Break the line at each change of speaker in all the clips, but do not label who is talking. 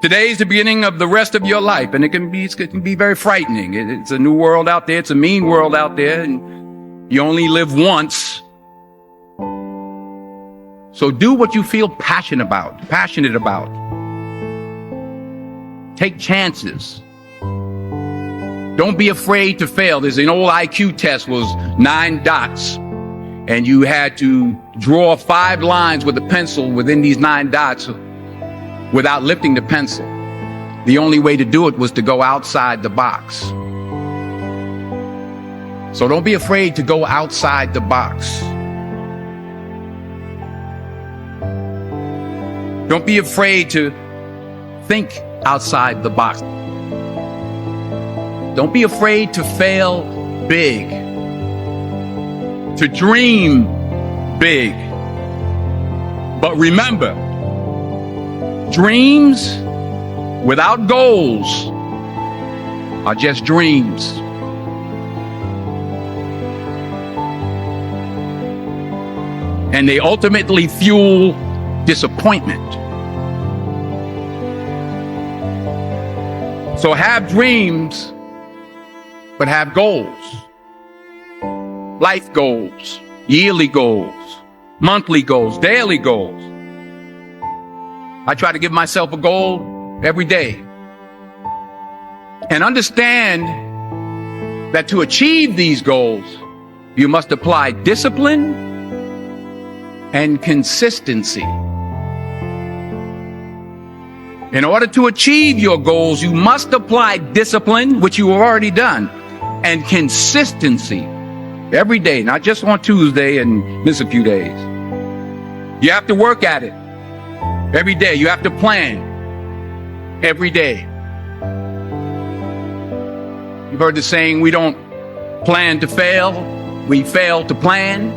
Today is the beginning of the rest of your life, and it can be very frightening. It's a new world out there. It's a mean world out there, and you only live once. So do what you feel passionate about. Take chances. Don't be afraid to fail. There's an old IQ test, was 9 dots, and you had to draw 5 lines with a pencil within these 9 dots without lifting the pencil. The only way to do it was to go outside the box. So don't be afraid to go outside the box. Don't be afraid to think outside the box. Don't be afraid to fail big, to dream big. But remember, dreams without goals are just dreams. And they ultimately fuel disappointment. So have dreams, but have goals. Life goals, yearly goals, monthly goals, daily goals. I try to give myself a goal every day. And understand that to achieve these goals, you must apply discipline and consistency. In order to achieve your goals, you must apply discipline, which you have already done, and consistency every day, not just on Tuesday and miss a few days. You have to work at it every day. You have to plan every day. You've heard the saying, we don't plan to fail, we fail to plan.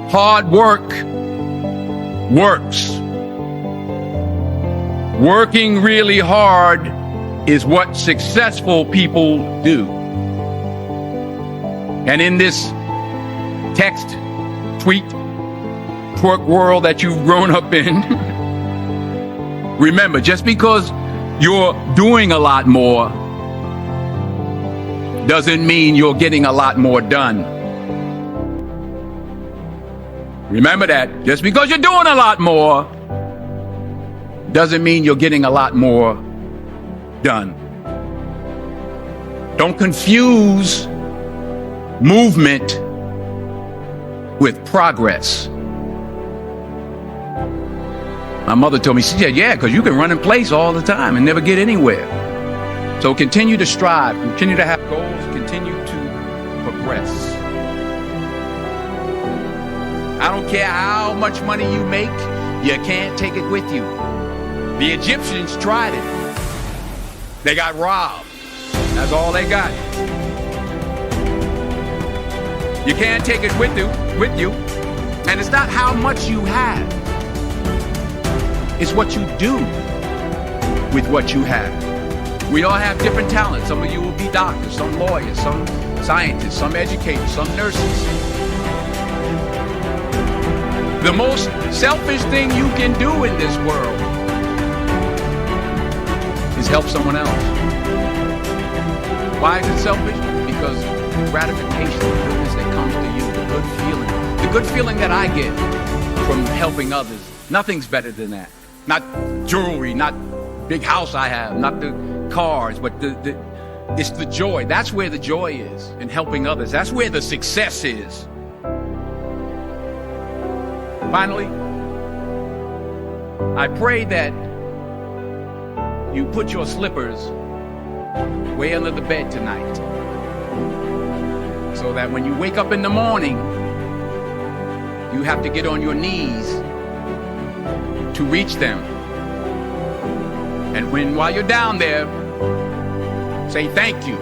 Hard work works. Working really hard is what successful people do. And in this text, tweet, twerk world that you've grown up in, remember, just because you're doing a lot more doesn't mean you're getting a lot more done. Remember that. Just because you're doing a lot more doesn't mean you're getting a lot more done. Don't confuse movement with progress. My mother told me, she said, yeah, because you can run in place all the time and never get anywhere. So continue to strive, continue to have goals, continue to progress. I don't care how much money you make, you can't take it with you. The Egyptians tried it. They got robbed. That's all they got. You can't take it with you. And it's not how much you have. It's what you do with what you have. We all have different talents. Some of you will be doctors, some lawyers, some scientists, some educators, some nurses. The most selfish thing you can do in this world is help someone else. Why is it selfish? Because the gratification, the goodness that comes to you, the good feeling that I get from helping others, nothing's better than that. Not jewelry, not big house I have, not the cars, but it's the joy. That's where the joy is, in helping others. That's where the success is. Finally, I pray that you put your slippers way under the bed tonight, so that when you wake up in the morning, you have to get on your knees to reach them. And while you're down there, say thank you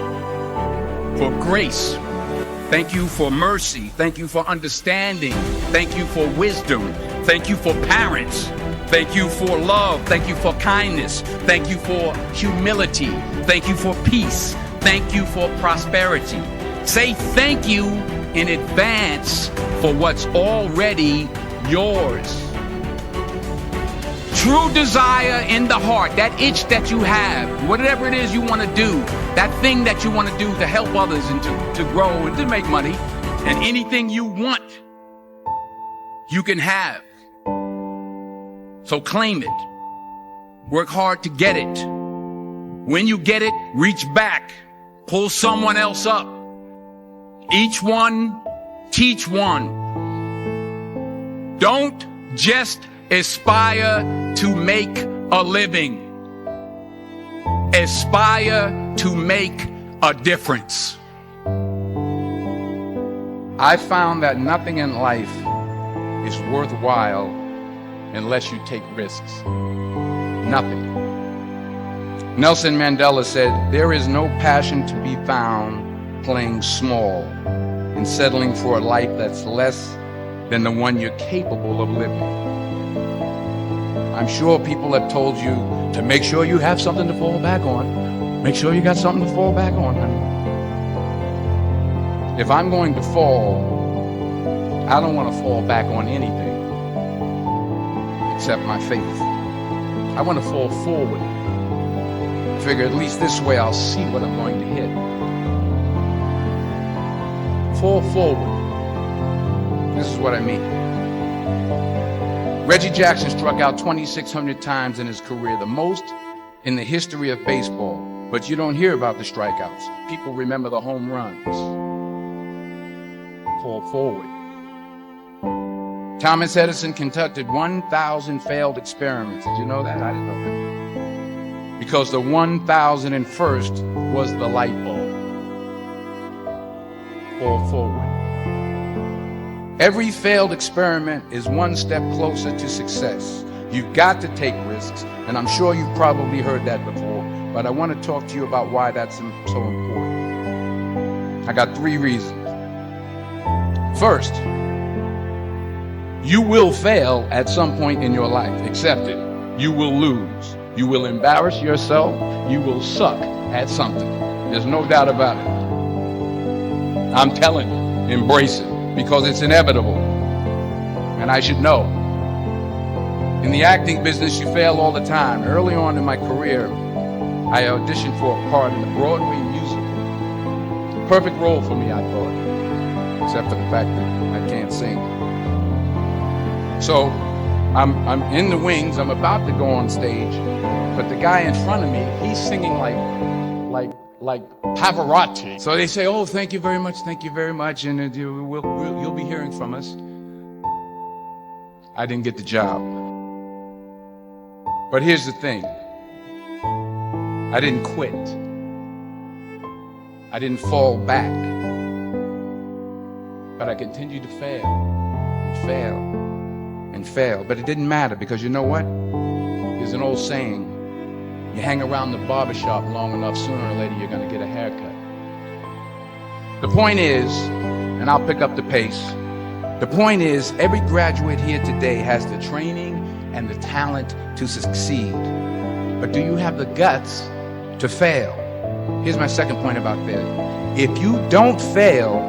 for grace. Thank you for mercy. Thank you for understanding. Thank you for wisdom. Thank you for parents. Thank you for love. Thank you for kindness. Thank you for humility. Thank you for peace. Thank you for prosperity. Say thank you in advance for what's already yours. true desire in the heart, that itch that you have, whatever it is you want to do, that thing that you want to do to help others and to grow and to make money, and anything you want, you can have. So claim it. Work hard to get it. When you get it, reach back. Pull someone else up. Each one, teach one. Don't just aspire to make a living. Aspire to make a difference. I found that nothing in life is worthwhile unless you take risks. Nothing. Nelson Mandela said, "There is no passion to be found playing small and settling for a life that's less than the one you're capable of living." I'm sure people have told you to make sure you have something to fall back on. Make sure you got something to fall back on, honey. If I'm going to fall, I don't want to fall back on anything except my faith. I want to fall forward. I figure at least this way I'll see what I'm going to hit. Fall forward. This is what I mean. Reggie Jackson struck out 2,600 times in his career, the most in the history of baseball. But you don't hear about the strikeouts. People remember the home runs. Fall forward. Thomas Edison conducted 1,000 failed experiments. Did you know that? I didn't know that. Because the 1,001st was the light bulb. Fall forward. Every failed experiment is one step closer to success. You've got to take risks, and I'm sure you've probably heard that before, but I want to talk to you about why that's so important. I got 3 reasons. First, you will fail at some point in your life. Accept it. You will lose. You will embarrass yourself. You will suck at something. There's no doubt about it. I'm telling you, embrace it, because it's inevitable. And I should know. In the acting business, you fail all the time. Early on in my career, I auditioned for a part in a Broadway musical. Perfect role for me, I thought, except for the fact that I can't sing. So I'm in the wings. I'm about to go on stage, but the guy in front of me, he's singing like Pavarotti. So they say, "Oh, thank you very much, and you'll be hearing from us." I didn't get the job. But here's the thing. I didn't quit. I didn't fall back. But I continued to fail and fail and fail. But it didn't matter, because you know what? There's an old saying, you hang around the barbershop long enough, sooner or later you're going to get a haircut. The point is, and I'll pick up the pace, the point is, every graduate here today has the training and the talent to succeed. But do you have the guts to fail? Here's my second point about failure. If you don't fail,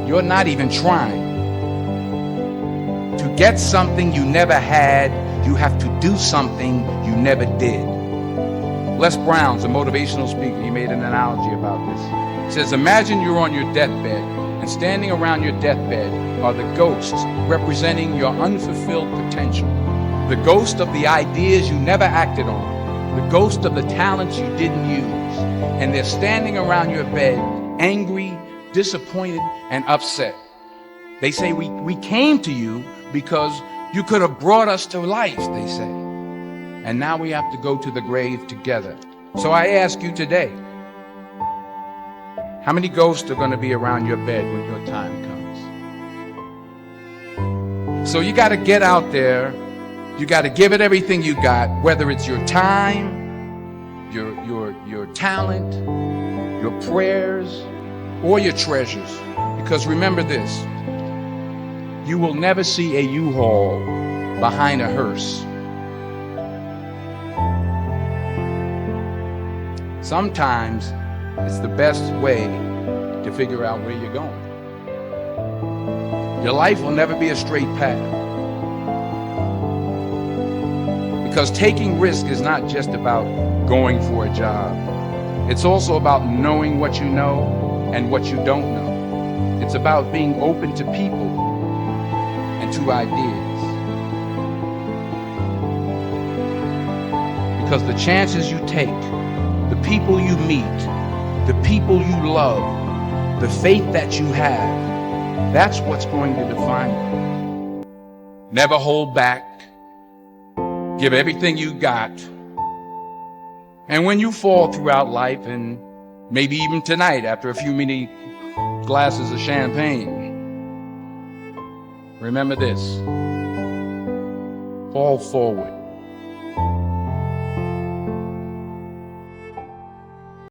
you're not even trying. To get something you never had, you have to do something you never did. Les Brown's a motivational speaker. He made an analogy about this. He says, imagine you're on your deathbed, and standing around your deathbed are the ghosts representing your unfulfilled potential. The ghost of the ideas you never acted on. The ghost of the talents you didn't use. And they're standing around your bed, angry, disappointed, and upset. They say, we came to you because you could have brought us to life, they say. And now we have to go to the grave together. So I ask you today, how many ghosts are going to be around your bed when your time comes? So you got to get out there. You got to give it everything you got, whether it's your time, your talent, your prayers, or your treasures. Because remember this, you will never see a U-Haul behind a hearse. Sometimes it's the best way to figure out where you're going. Your life will never be a straight path. Because taking risk is not just about going for a job. It's also about knowing what you know and what you don't know. It's about being open to people and to ideas. Because the chances you take, the people you meet, the people you love, the faith that you have, that's what's going to define you. Never hold back. Give everything you got. And when you fall throughout life, and maybe even tonight after a few many glasses of champagne, remember this: fall forward.